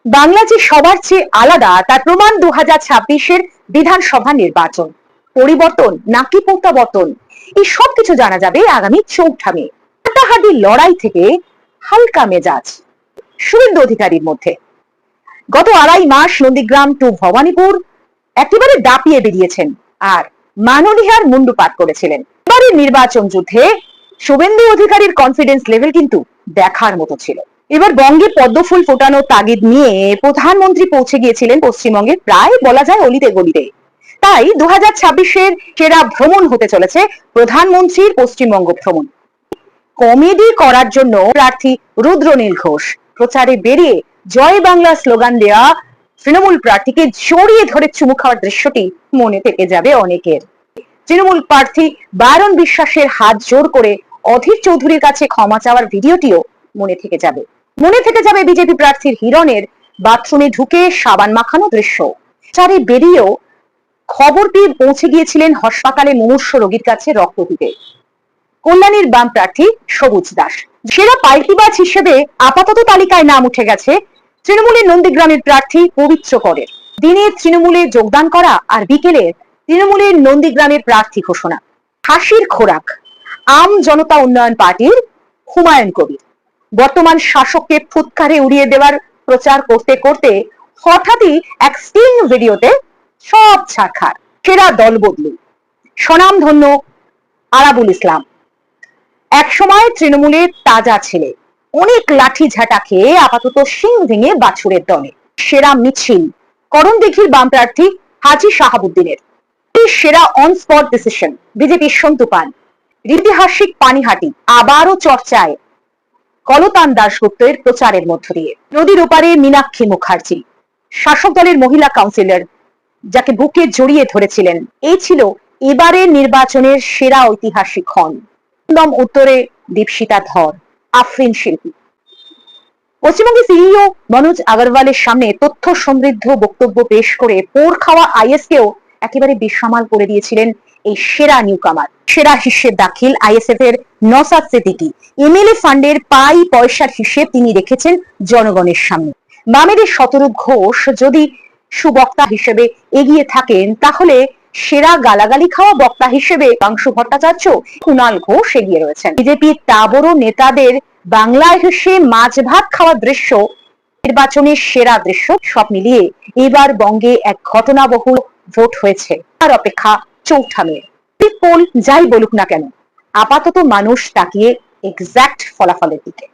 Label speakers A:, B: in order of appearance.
A: বাংলা যে সবার চেয়ে আলাদা তার প্রমাণ 2026-এর বিধানসভা নির্বাচন। পরিবর্তন নাকি প্রত্যাবর্তন, এই সব কিছু জানা যাবে আগামী 4 মে। হাড্ডাহাড্ডি লড়াই থেকে হালকা মেজাজ শুভেন্দু অধিকারীর মধ্যে। গত 2.5 মাস নন্দীগ্রাম টু ভবানীপুর একেবারে দাপিয়ে বেরিয়েছেন আর মাননীহার মুন্ডুপাত করেছিলেন। এবারের নির্বাচন যুদ্ধে শুভেন্দু অধিকারীর কনফিডেন্স লেভেল কিন্তু দেখার মতো ছিল। এবার বঙ্গে পদ্মফুল ফোটানো তাগিদ নিয়ে প্রধানমন্ত্রী পৌঁছে গিয়েছিলেন পশ্চিমবঙ্গে, প্রায় বলা যায় অলিতে গলিতে। তাই 2026-এর সেরা ভ্রমণ হতে চলেছে প্রধানমন্ত্রীর পশ্চিমবঙ্গ ভ্রমণ। কমেডি করার জন্য প্রার্থী রুদ্রনীল ঘোষ প্রচারে বেরিয়ে জয় বাংলা স্লোগান দেয়া তৃণমূল প্রার্থীকে জড়িয়ে ধরে চুমু খাওয়ার দৃশ্যটি মনে থেকে যাবে অনেকের। তৃণমূল প্রার্থী বারণ বিশ্বাসের হাত জোড় করে অধীর চৌধুরীর কাছে ক্ষমা চাওয়ার ভিডিওটিও মনে থেকে যাবে। মনে থেকে যাবে বিজেপি প্রার্থীর হিরণের বাথরুমে ঢুকে সাবান মাখানো দৃশ্য। চারে বেরিয়েও খবর পেয়ে পৌঁছে গিয়েছিলেন হাসপাতালে মুমূর্ষু রোগীর কাছে রক্ত দিতে কল্যাণীর বাম প্রার্থী সবুজ দাস। সেরা পাল্টিবাজ হিসেবে আপাতত তালিকায় নাম উঠে গেছে তৃণমূলের নন্দীগ্রামের প্রার্থী পবিত্র করের। দিনে তৃণমূলে যোগদান করা আর বিকেলে তৃণমূলের নন্দীগ্রামের প্রার্থী ঘোষণা। হাসির খোরাক আম জনতা উন্নয়ন পার্টির হুমায়ুন কবির। বর্তমান শাসককে ফুৎকারে উড়িয়ে দেওয়ার প্রচার করতে করতে হঠাৎই এক স্টিং ভিডিওতে সব ছাড়খাড়। সেরা দল বদলু স্বনামধন্য আরাবুল ইসলাম, একসময় তৃণমূলের তাজা ছেলে, অনেক লাঠি ঝাঁটা খেয়ে আপাতত শিং ভেঙে বাছুরের দলে। সেরা মিছিল করণদিঘির বাম প্রার্থী হাজী শাহাবুদ্দিনের। সেরা অন স্পট ডিসিশন বিজেপির সন্তু পান। ঐতিহাসিক পানিহাটি আবারও চর্চায় কলতান দাশগুপ্তের প্রচারের মধ্য দিয়ে। নদীর ওপারে মীনাক্ষী মুখার্জি শাসক দলের মহিলা কাউন্সিলর, যাকে বুকে জড়িয়ে ধরেছিলেন। এই ছিল এবারের নির্বাচনের সেরা ঐতিহাসিক ক্ষণ। উত্তরে দীপশিতা ধর আফরিন শিল্পী। পশ্চিমবঙ্গের সিইও মনোজ আগরওয়ালের সামনে তথ্য সমৃদ্ধ বক্তব্য পেশ করে পোড় খাওয়া আইএসকেও একেবারে বেসামাল করে দিয়েছিলেন এই সেরা নিউকামার। সেরা হিসেব দাখিল আইএসএফ এর নসাদ সিদ্দিকী। এমএলএ ফান্ডের পাই পয়সার হিসেব তিনি রেখেছেন জনগণের সামনে। বামেদের শতরূপ ঘোষ যদি সুবক্তা হিসেবে এগিয়ে থাকেন, তাহলে সেরা গালাগালি খাওয়া বক্তা হিসেবে পাংশু ভট্টাচার্য, কুণাল ঘোষ এগিয়ে রয়েছেন। বিজেপির তাবড় নেতাদের বাংলায় হেসে মাছ ভাত খাওয়ার দৃশ্য নির্বাচনের সেরা দৃশ্য। সব মিলিয়ে এবার বঙ্গে এক ঘটনাবহুল ভোট হয়েছে। আর অপেক্ষা 4 মে। পোল যাই বলুক না কেন, আপাতত মানুষ তাকিয়ে এক্সাক্ট ফলাফলের দিকে।